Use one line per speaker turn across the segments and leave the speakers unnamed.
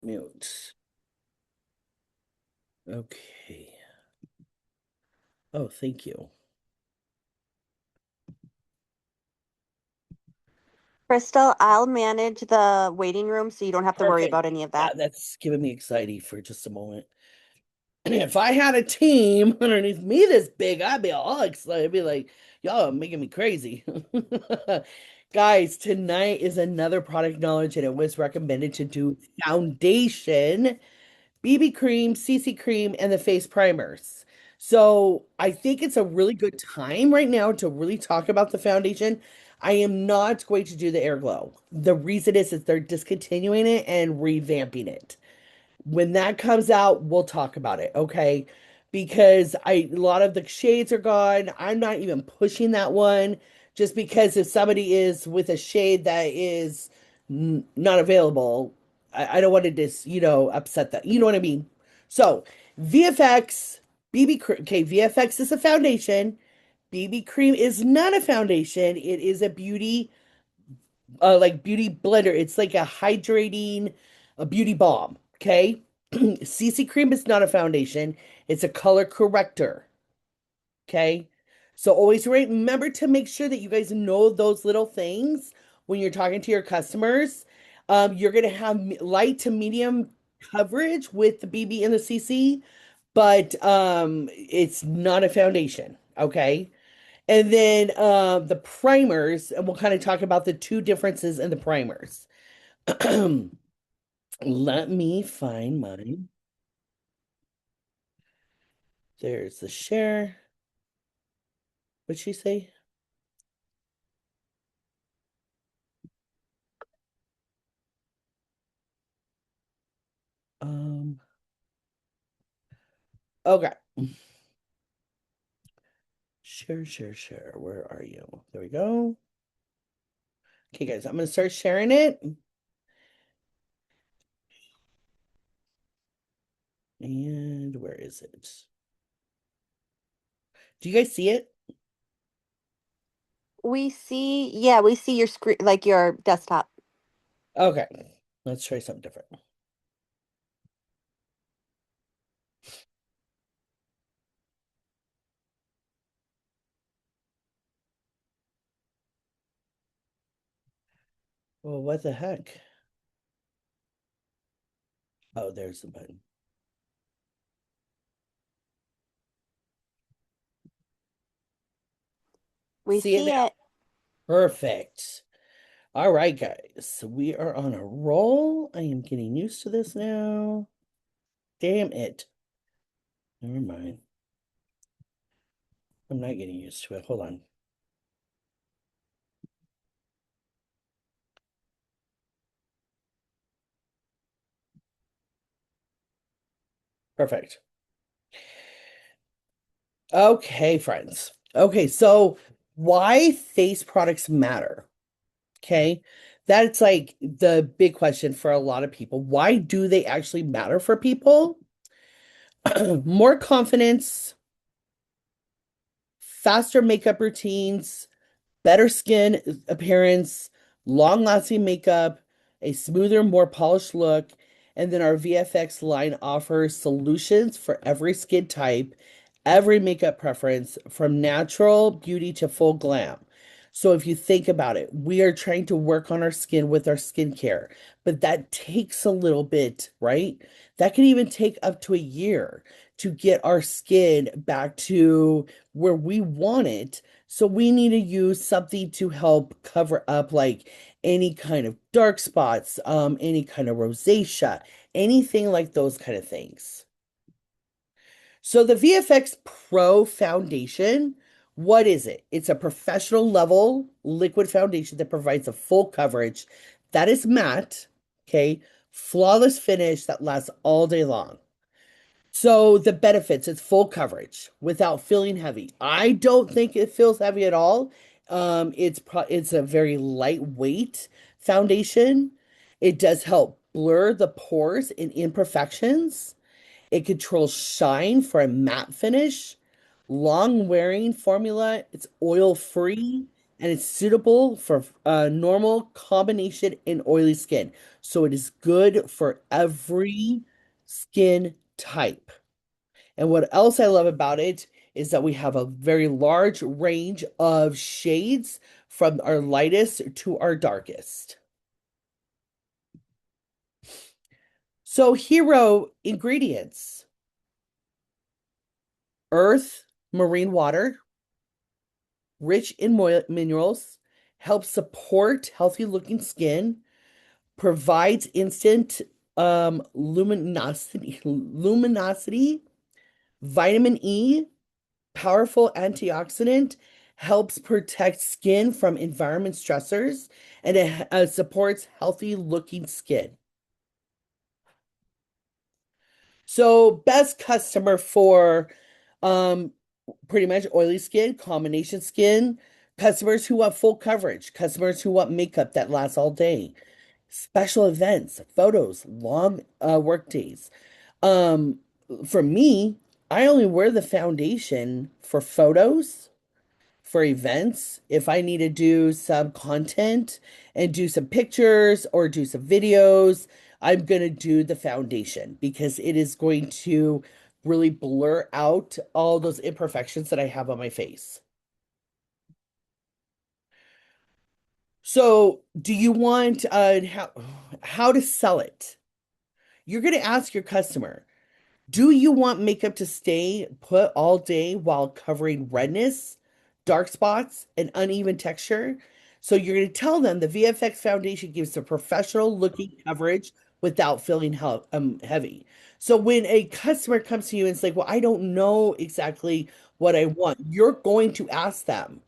Mute. Okay. Oh, thank you.
Crystal, I'll manage the waiting room so you don't have to worry
Perfect.
about any of that.
That's giving me anxiety for just a moment. If I had a team underneath me this big, I'd be all excited. I'd be like, y'all are making me crazy. Guys, tonight is another product knowledge, and it was recommended to do foundation, BB cream, CC cream, and the face primers. So I think it's a really good time right now to really talk about the foundation. I am not going to do the air glow. The reason is they're discontinuing it and revamping it. When that comes out, we'll talk about it, okay? Because a lot of the shades are gone. I'm not even pushing that one just because if somebody is with a shade that is not available, I don't want to just, upset that. You know what I mean? So, VFX, BB cream. Okay, VFX is a foundation. BB cream is not a foundation. It is a beauty blender. It's like a beauty balm. Okay. CC cream is not a foundation. It's a color corrector. Okay. So always remember to make sure that you guys know those little things when you're talking to your customers. You're going to have light to medium coverage with the BB and the CC, but it's not a foundation. Okay. And then the primers, and we'll kind of talk about the two differences in the primers. Let me find mine. There's the share. What'd she say? Um, okay. Share, share, share. Where are you? There we go. Okay, guys, I'm gonna start sharing it. And where is it? Do you guys see it?
We see your screen, like your desktop.
Okay. Let's try something different. Well, what the heck? Oh, there's the button.
We
See it
see
now.
it.
Perfect. All right, guys. We are on a roll. I am getting used to this now. Damn it. Never mind. I'm not getting used to it. Hold on. Perfect. Okay, friends. Okay, so why face products matter? Okay. That's like the big question for a lot of people. Why do they actually matter for people? More confidence, faster makeup routines, better skin appearance, long-lasting makeup, a smoother, more polished look, and then our VFX line offers solutions for every skin type, every makeup preference, from natural beauty to full glam. So if you think about it, we are trying to work on our skin with our skincare, but that takes a little bit, right? That can even take up to a year to get our skin back to where we want it. So we need to use something to help cover up like any kind of dark spots, any kind of rosacea, anything like those kind of things. So the VFX Pro Foundation, what is it? It's a professional level liquid foundation that provides a full coverage that is matte, okay, flawless finish that lasts all day long. So the benefits, it's full coverage without feeling heavy. I don't think it feels heavy at all. It's a very lightweight foundation. It does help blur the pores and imperfections. It controls shine for a matte finish. Long wearing formula. It's oil free. and it's suitable for normal combination and oily skin. So it is good for every skin type. And what else I love about it is that we have a very large range of shades from our lightest to our darkest. So, hero ingredients: earth, marine water, rich in minerals, helps support healthy looking skin, provides instant luminosity, vitamin E, powerful antioxidant, helps protect skin from environment stressors, and it supports healthy looking skin. So best customer for um pretty much oily skin, combination skin, customers who want full coverage, customers who want makeup that lasts all day, special events, photos, long work days. Um, for me, I only wear the foundation for photos, for events. If I need to do some content and do some pictures or do some videos, I'm going to do the foundation because it is going to really blur out all those imperfections that I have on my face. So, do you want how to sell it? You're going to ask your customer, do you want makeup to stay put all day while covering redness, dark spots, and uneven texture? So you're going to tell them the VFX foundation gives the professional looking coverage without feeling heavy. So when a customer comes to you and it's like, well, I don't know exactly what I want, you're going to ask them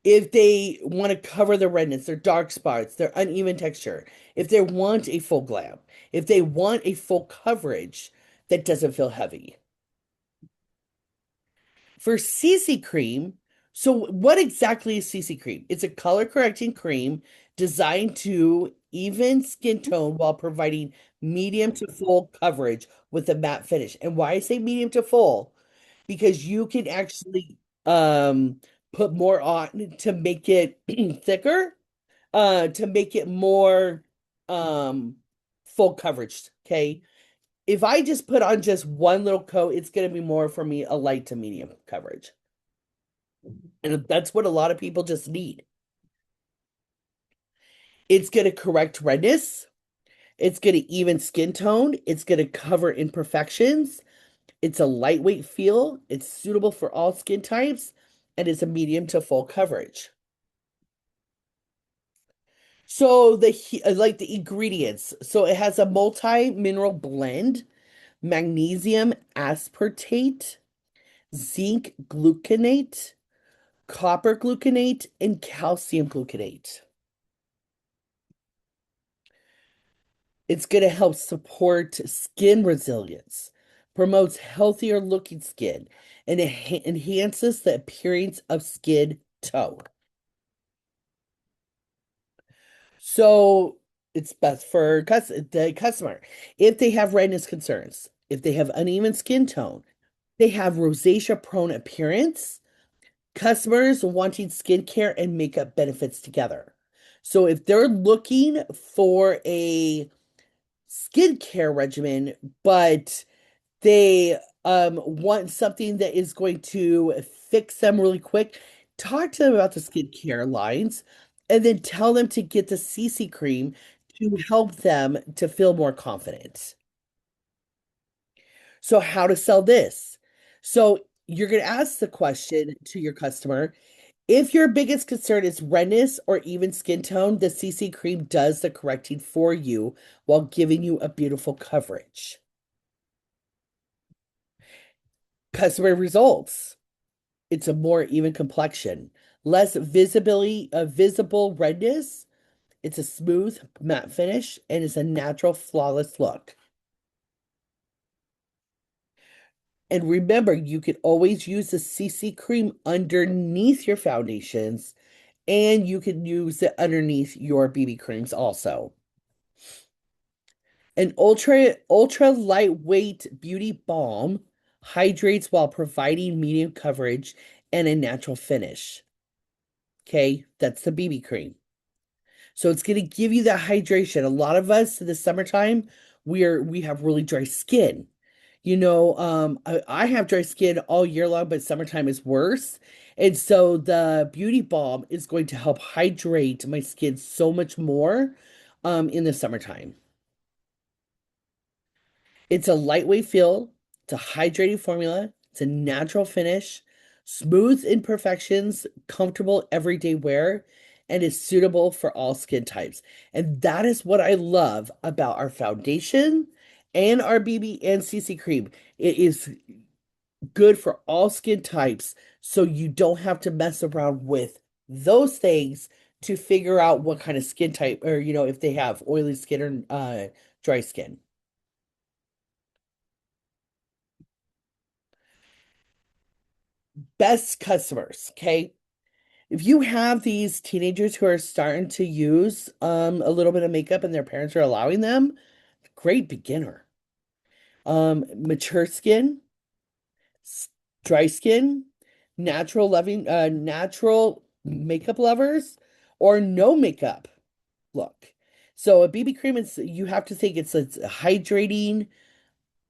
if they want to cover the redness, their dark spots, their uneven texture, if they want a full glam, if they want a full coverage that doesn't feel heavy. For CC cream, so what exactly is CC cream? It's a color correcting cream designed to even skin tone while providing medium to full coverage with a matte finish. And why I say medium to full? Because you can actually put more on to make it thicker, to make it more um full coverage. Okay. If I just put on just one little coat, it's gonna be more for me a light to medium coverage. And that's what a lot of people just need. It's gonna correct redness, it's gonna even skin tone, it's gonna cover imperfections. It's a lightweight feel, it's suitable for all skin types, and it's a medium to full coverage. So like the ingredients. So it has a multi-mineral blend, magnesium aspartate, zinc gluconate, copper gluconate, and calcium gluconate. It's going to help support skin resilience, promotes healthier looking skin, and it enhances the appearance of skin tone. So it's best for the customer. If they have redness concerns, if they have uneven skin tone, they have rosacea prone appearance, customers wanting skincare and makeup benefits together. So if they're looking for a skincare regimen, but they want something that is going to fix them really quick, talk to them about the skincare lines and then tell them to get the CC cream to help them to feel more confident. So, how to sell this? So, you're going to ask the question to your customer. If your biggest concern is redness or even skin tone, the CC cream does the correcting for you while giving you a beautiful coverage. Customer results. It's a more even complexion, less visible redness. It's a smooth matte finish and it's a natural flawless look. And remember, you can always use the CC cream underneath your foundations and you can use it underneath your BB creams also. An ultra lightweight beauty balm hydrates while providing medium coverage and a natural finish. Okay, that's the BB cream. So it's going to give you that hydration. A lot of us in the summertime, we have really dry skin. I have dry skin all year long, but summertime is worse. And so the beauty balm is going to help hydrate my skin so much more in the summertime. It's a lightweight feel, it's a hydrating formula, it's a natural finish, smooth imperfections, comfortable everyday wear, and is suitable for all skin types. And that is what I love about our foundation and our BB and CC cream. It is good for all skin types, so you don't have to mess around with those things to figure out what kind of skin type or if they have oily skin or dry skin. Best customers, okay? If you have these teenagers who are starting to use a little bit of makeup and their parents are allowing them, great beginner. Mature skin, s- dry skin, natural makeup lovers, or no makeup look. So a BB cream is you have to think it's hydrating.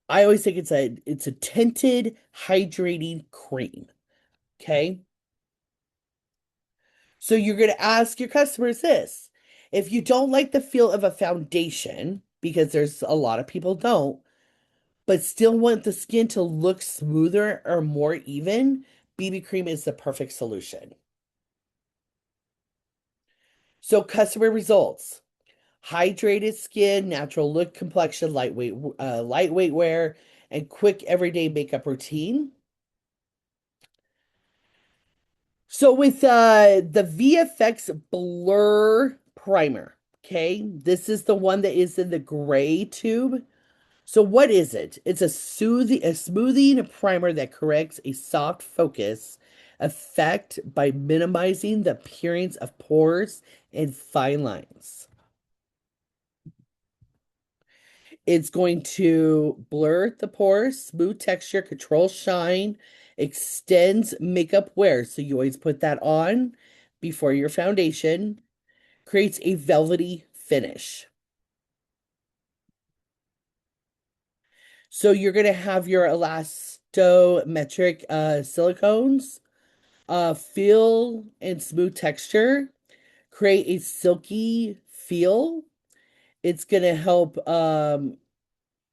I always think it's a tinted hydrating cream. Okay. So you're going to ask your customers this. If you don't like the feel of a foundation, because there's a lot of people don't, but still want the skin to look smoother or more even, BB cream is the perfect solution. So customer results: hydrated skin, natural look, complexion, lightweight wear, and quick everyday makeup routine. So with the VFX Blur Primer, okay, this is the one that is in the gray tube. So what is it? It's a smoothing primer that corrects a soft focus effect by minimizing the appearance of pores and fine lines. It's going to blur the pores, smooth texture, control shine, extends makeup wear. So you always put that on before your foundation, creates a velvety finish. So you're going to have your elastometric silicones, feel and smooth texture, create a silky feel. It's going to help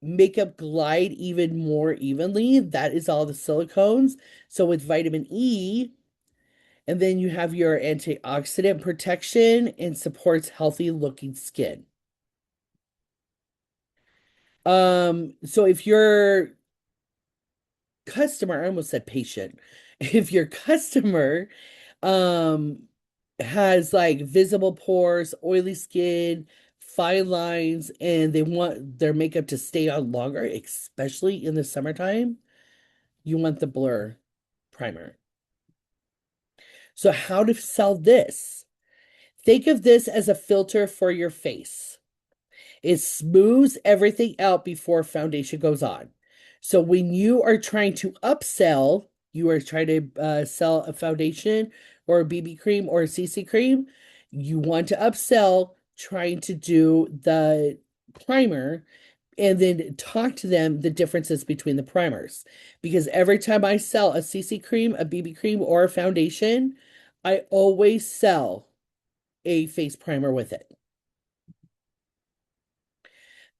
makeup glide even more evenly. That is all the silicones. So with vitamin E, and then you have your antioxidant protection and supports healthy looking skin. So if your customer, I almost said patient, if your customer um has like visible pores, oily skin, fine lines, and they want their makeup to stay on longer, especially in the summertime, you want the Blur primer. So how to sell this? Think of this as a filter for your face. It smooths everything out before foundation goes on. So when you are trying to upsell, you are trying to sell a foundation or a BB cream or a CC cream, you want to upsell trying to do the primer and then talk to them the differences between the primers. Because every time I sell a CC cream, a BB cream, or a foundation, I always sell a face primer with it.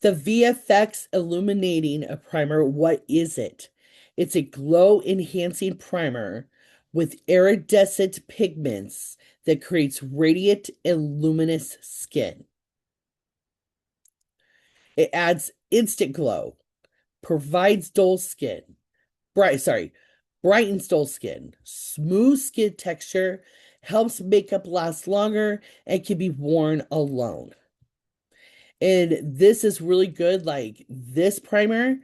The VFX Illuminating a Primer, what is it? It's a glow enhancing primer with iridescent pigments that creates radiant and luminous skin. It adds instant glow, provides dull skin, brightens dull skin, smooth skin texture, helps makeup last longer, and can be worn alone. And this is really good. Like this primer,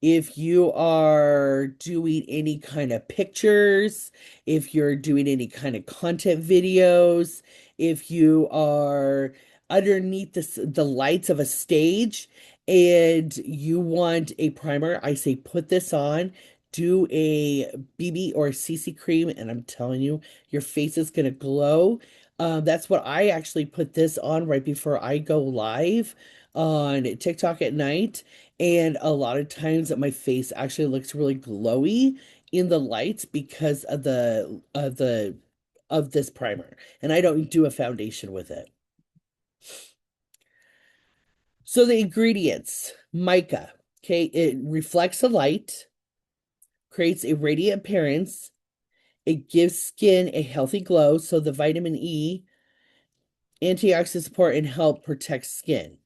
if you are doing any kind of pictures, if you're doing any kind of content videos, if you are underneath the lights of a stage and you want a primer, I say put this on. do a BB or a CC cream, and I'm telling you, your face is gonna glow. That's what I actually put this on right before I go live on TikTok at night. And a lot of times my face actually looks really glowy in the lights because of this primer. And I don't do a foundation with it. So the ingredients, mica, okay, it reflects the light, creates a radiant appearance. It gives skin a healthy glow. So the vitamin E, antioxidant support, and help protect skin.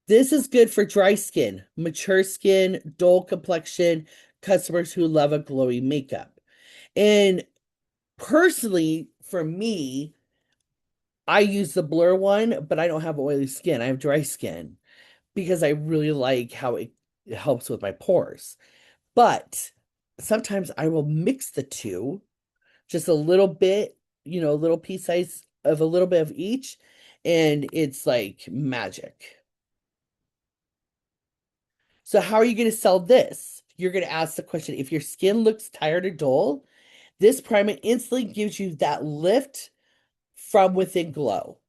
This is good for dry skin, mature skin, dull complexion, customers who love a glowy makeup. And personally, for me, I use the Blur one, but I don't have oily skin. I have dry skin because I really like how it helps with my pores. But sometimes I will mix the two, just a little bit, a little piece size of a little bit of each, and it's like magic. So how are you going to sell this? You're going to ask the question, if your skin looks tired or dull, this primer instantly gives you that lift from within glow.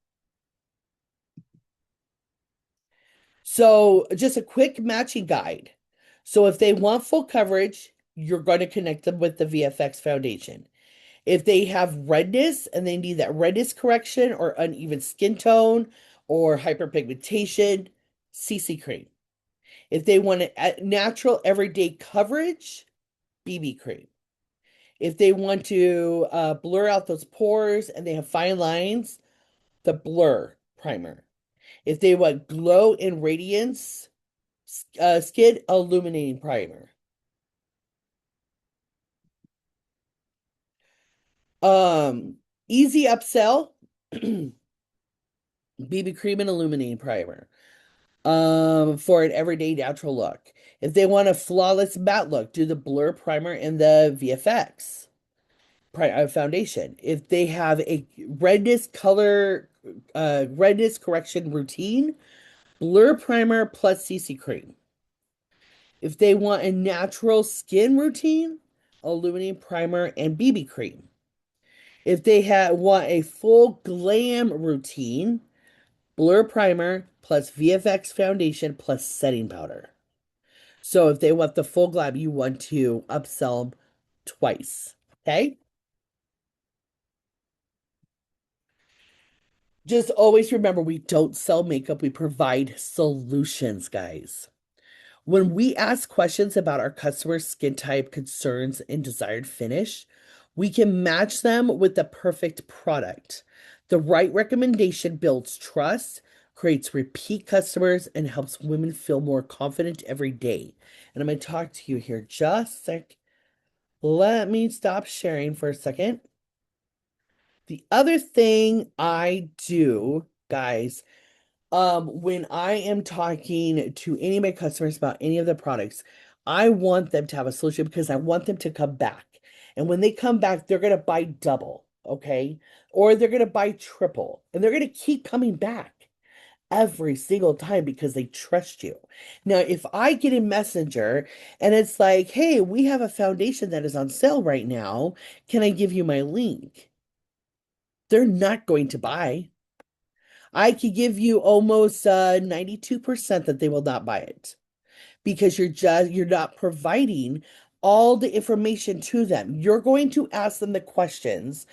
So just a quick matching guide. So if they want full coverage, you're going to connect them with the VFX foundation. If they have redness and they need that redness correction or uneven skin tone or hyperpigmentation, CC cream. If they want a natural everyday coverage, BB cream. If they want to blur out those pores and they have fine lines, the Blur primer. If they want glow and radiance, skin illuminating primer. Easy upsell, BB cream and illuminating primer. For an everyday natural look. If they want a flawless matte look, do the Blur primer and the VFX foundation. If they have a redness correction routine, Blur primer plus CC cream. If they want a natural skin routine, illuminating primer and BB cream. If they want a full glam routine, Blur primer plus VFX foundation plus setting powder. So if they want the full glam, you want to upsell them twice. Okay? Just always remember, we don't sell makeup, we provide solutions, guys. When we ask questions about our customers' skin type, concerns, and desired finish, we can match them with the perfect product. The right recommendation builds trust, creates repeat customers, and helps women feel more confident every day. And I'm going to talk to you here just a sec. Let me stop sharing for a second. The other thing I do, guys, when I am talking to any of my customers about any of the products, I want them to have a solution because I want them to come back. And when they come back, they're going to buy double, okay? Or they're going to buy triple, and they're going to keep coming back every single time because they trust you. Now, if I get a messenger and it's like, hey, we have a foundation that is on sale right now, can I give you my link? They're not going to buy. I could give you almost 92% that they will not buy it because you're not providing all the information to them. You're going to ask them the questions.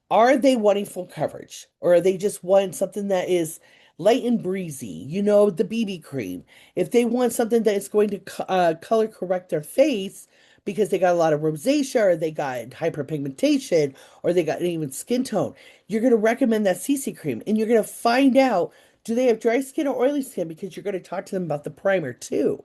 Are they wanting full coverage, or are they just wanting something that is light and breezy? The BB cream. If they want something that is going to color correct their face because they got a lot of rosacea, or they got hyperpigmentation, or they got even skin tone, you're going to recommend that CC cream, and you're going to find out, do they have dry skin or oily skin, because you're going to talk to them about the primer too.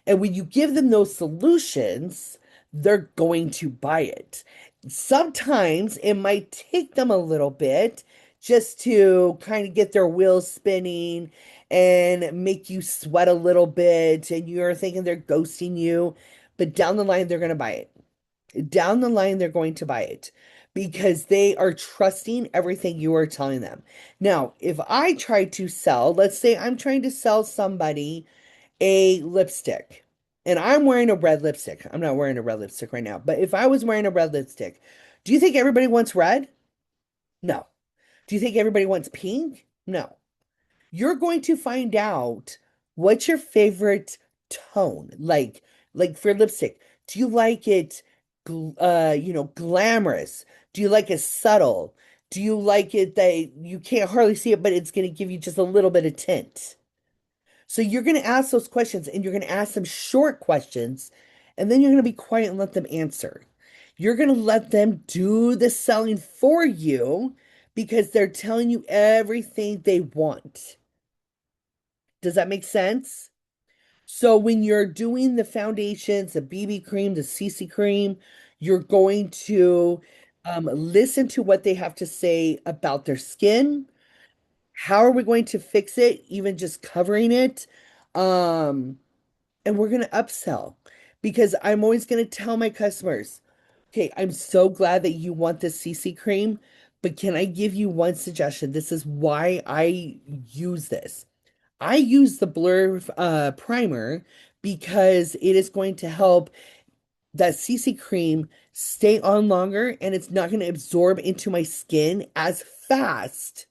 And when you give them those solutions, they're going to buy it. Sometimes it might take them a little bit just to kind of get their wheels spinning and make you sweat a little bit, and you're thinking they're ghosting you. But down the line, they're going to buy it. Down the line, they're going to buy it because they are trusting everything you are telling them. Now, if I try to sell, let's say I'm trying to sell somebody a lipstick, and I'm wearing a red lipstick. I'm not wearing a red lipstick right now, but if I was wearing a red lipstick, do you think everybody wants red? No. Do you think everybody wants pink? No. You're going to find out what's your favorite tone. Like for lipstick, do you like it glamorous? Do you like it subtle? Do you like it that you can't hardly see it, but it's going to give you just a little bit of tint? So you're going to ask those questions and you're going to ask them short questions, and then you're going to be quiet and let them answer. You're going to let them do the selling for you because they're telling you everything they want. Does that make sense? So when you're doing the foundations, the BB cream, the CC cream, you're going to listen to what they have to say about their skin. How are we going to fix it? Even just covering it. Um, and we're going to upsell because I'm always going to tell my customers, okay, I'm so glad that you want this CC cream, but can I give you one suggestion? This is why I use this. I use the Blur primer because it is going to help that CC cream stay on longer and it's not going to absorb into my skin as fast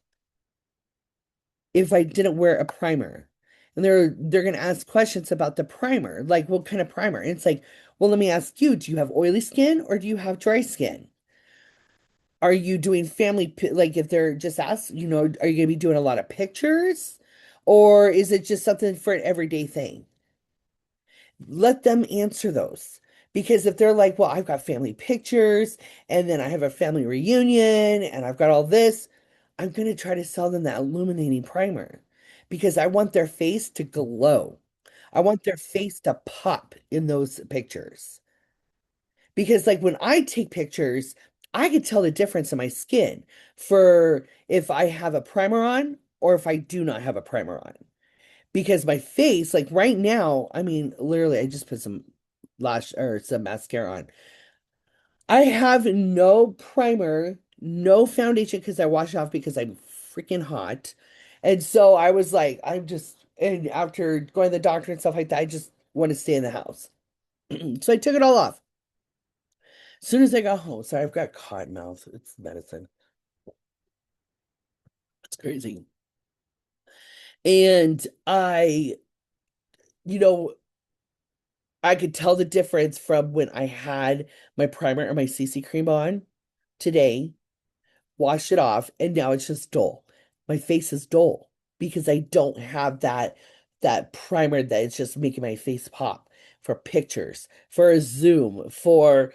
if I didn't wear a primer. And they're going to ask questions about the primer, like what kind of primer? And it's like, well, let me ask you, do you have oily skin or do you have dry skin? Are you doing like if they're just asked, are you going to be doing a lot of pictures or is it just something for an everyday thing? Let them answer those. Because if they're like, well, I've got family pictures and then I have a family reunion and I've got all this, I'm going to try to sell them that illuminating primer because I want their face to glow. I want their face to pop in those pictures. Because, like, when I take pictures, I can tell the difference in my skin for if I have a primer on or if I do not have a primer on because my face, like right now, I mean, literally, I just put some lash or some mascara on. I have no primer, no foundation because I wash it off because I'm freaking hot. And so I was like, and after going to the doctor and stuff like that, I just want to stay in the house. So I took it all off. As soon as I got home, sorry, I've got cotton mouth. It's medicine. It's crazy. And you know, I could tell the difference from when I had my primer or my CC cream on today, washed it off, and now it's just dull. My face is dull because I don't have that primer that is just making my face pop for pictures, for a Zoom, for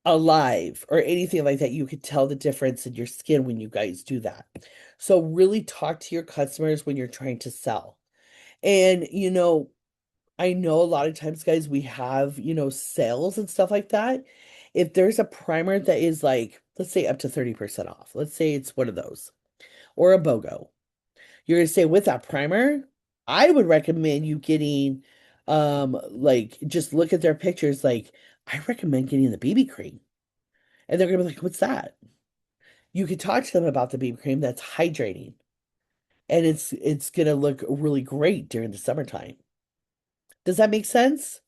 a live or anything like that. You could tell the difference in your skin when you guys do that. So really talk to your customers when you're trying to sell. And I know a lot of times, guys, we have, sales and stuff like that. If there's a primer that is like, let's say up to 30% off, let's say it's one of those, or a BOGO, you're gonna say with that primer, I would recommend you getting, like, just look at their pictures, like, I recommend getting the BB cream. And they're gonna be like, what's that? You could talk to them about the BB cream that's hydrating, and it's gonna look really great during the summertime. Does that make sense?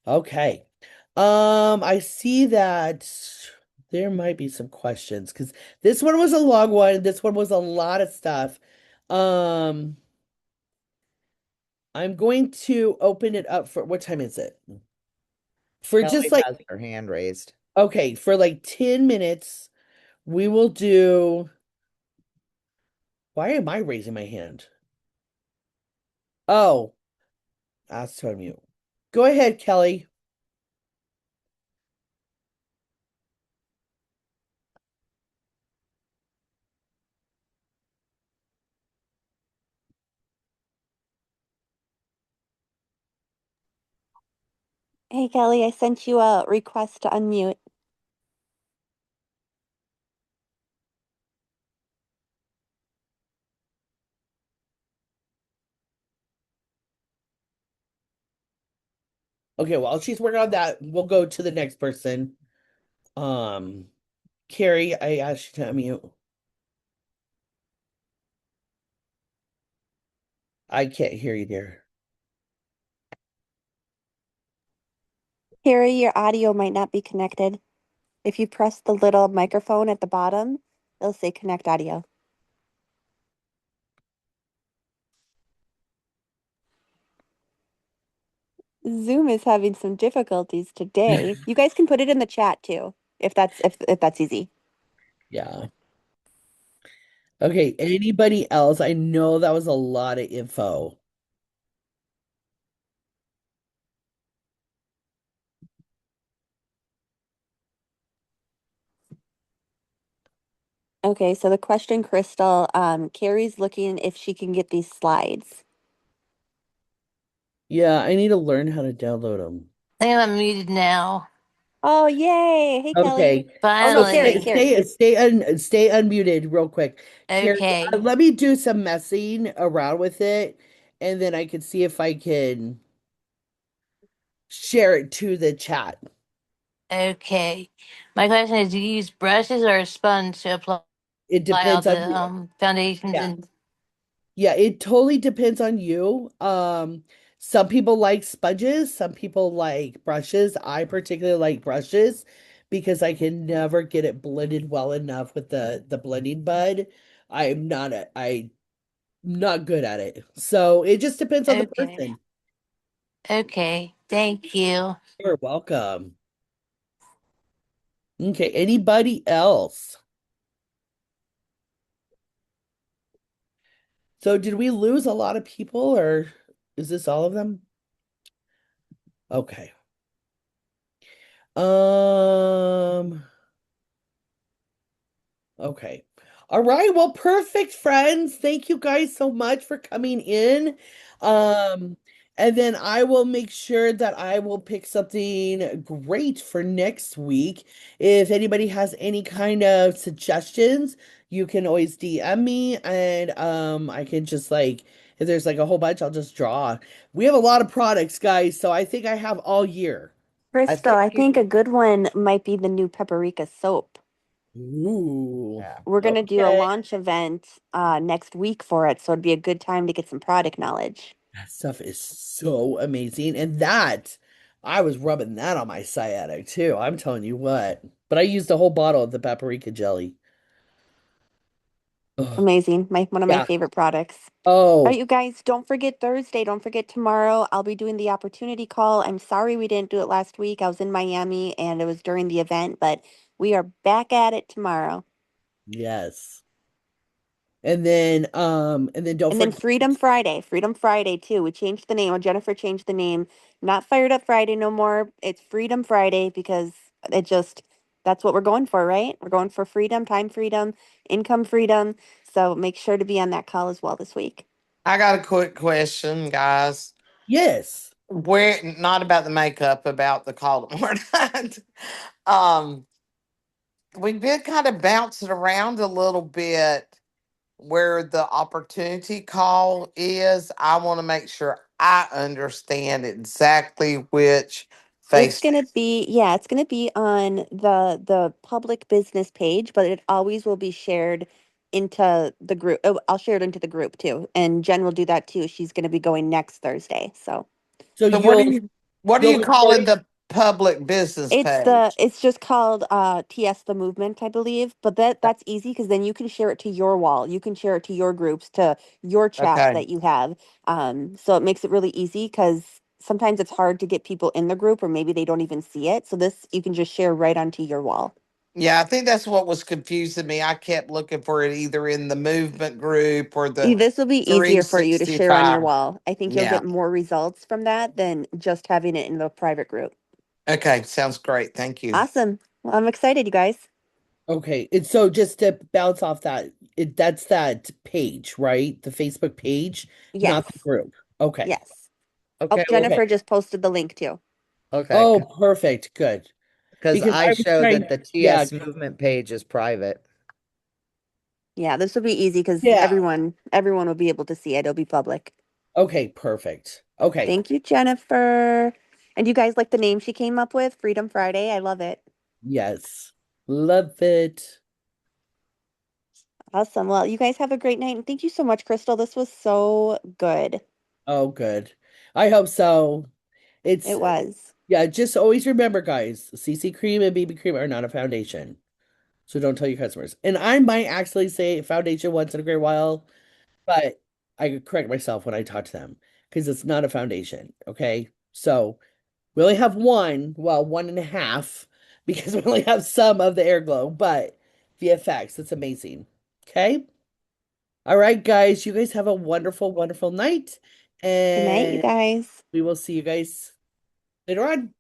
Okay. I see that there might be some questions because this one was a long one. This one was a lot of stuff. Um, I'm going to open it up for what time is it? For just
Kelly
like,
has her hand raised.
okay, for like 10 minutes, we will do. Why am I raising my hand? Oh, ask to unmute. Go ahead, Kelly.
Hey, Kelly, I sent you a request to unmute.
Okay, while she's working on that, we'll go to the next person. Um, Carrie, I asked you to unmute. I can't hear you, dear.
Harry, your audio might not be connected. If you press the little microphone at the bottom, it'll say connect audio. Zoom is having some difficulties today. You guys can put it in the chat too, if that's easy.
Yeah. Okay, anybody else? I know that was a lot of info.
Okay, so the question, Crystal, Carrie's looking if she can get these slides.
Yeah, I need to learn how to download them.
I think I'm muted now.
Oh, yay. Hey, Kelly.
Okay.
Oh, no,
So
Carrie,
Finally.
Carrie.
stay unmuted real quick. Carrie,
Okay.
let me do some messing around with it, and then I can see if I can share it to the chat.
Okay. My question is, do you use brushes or a sponge to apply
It
all
depends on
the
you.
foundations
Yeah.
and
Yeah, it totally depends on you. Some people like sponges, some people like brushes. I particularly like brushes because I can never get it blended well enough with the blending bud. I'm not good at it. So it just depends on the
okay.
person.
Okay. Thank you.
You're welcome. Okay, anybody else? So did we lose a lot of people or is this all of them? Okay. Um Okay. All right. Well, perfect, friends. Thank you guys so much for coming in. Um, and then I will make sure that I will pick something great for next week. If anybody has any kind of suggestions, you can always DM me and I can just like if there's like a whole bunch, I'll just draw. We have a lot of products, guys, so I think I have all year.
I
Crystal,
think
I
you,
think a good one might be the new paprika soap.
Ooh.
yeah.
We're gonna do a
Okay.
launch event next week for it, so it'd be a good time to get some product knowledge.
That stuff is so amazing. And that, I was rubbing that on my sciatic too. I'm telling you what. But I used a whole bottle of the paprika jelly. Ugh.
Amazing. One of my
Yeah.
favorite products. All right,
Oh,
you guys, don't forget Thursday. Don't forget tomorrow. I'll be doing the opportunity call. I'm sorry we didn't do it last week. I was in Miami and it was during the event, but we are back at it tomorrow.
yes. And then don't
And then
forget.
Freedom Friday too. We changed the name, or Jennifer changed the name. Not Fired Up Friday no more. It's Freedom Friday because it just, that's what we're going for, right? We're going for freedom, time freedom, income freedom. So make sure to be on that call as well this week.
I got a quick question, guys.
Yes.
Where not about the makeup, about the call tomorrow night. Um, we've been kind of bouncing around a little bit where the opportunity call is. I want to make sure I understand exactly which
It's
face.
gonna be, yeah, it's gonna be on the public business page, but it always will be shared into the group. Oh, I'll share it into the group too, and Jen will do that too. She's gonna be going next Thursday, so
So
So what are
you'll
you
report
calling
it.
the public business page?
it's just called TS the Movement, I believe. But that's easy because then you can share it to your wall. You can share it to your groups, to your chats
Okay.
that you have. So it makes it really easy because sometimes it's hard to get people in the group or maybe they don't even see it. So this you can just share right onto your wall.
Yeah, I think that's what was confusing me. I kept looking for it either in the movement group or the
This will be easier for you to share on your
365.
wall. I think you'll
Yeah.
get more results from that than just having it in the private group.
Okay. Sounds great. Thank you.
Awesome. Well, I'm excited, you guys.
Okay. And so just to bounce off that, that's that page, right? The Facebook page, not the
Yes.
group. Okay.
Yes. Oh,
Okay. Well,
Okay.
Jennifer just posted the link too.
okay.
Oh, perfect. Good.
Because
Because
I
I was
show
trying,
that the
yeah,
TS movement page is private.
Yeah, this will be easy because
yeah.
everyone will be able to see it. It'll be public.
Okay, perfect. Okay.
Thank you, Jennifer. And you guys like the name she came up with? Freedom Friday. I love it.
Yes. Love it.
Awesome. Well, you guys have a great night and thank you so much, Crystal. This was so good.
Oh, good. I hope so. It's
It was.
Yeah, just always remember, guys, CC cream and BB cream are not a foundation. So don't tell your customers. And I might actually say foundation once in a great while, but I correct myself when I talk to them because it's not a foundation. Okay. So we only have one, well, one and a half, because we only have some of the air glow, but VFX, it's amazing. Okay. All right, guys. You guys have a wonderful, wonderful night.
Good night, you
And
guys.
we will see you guys later on.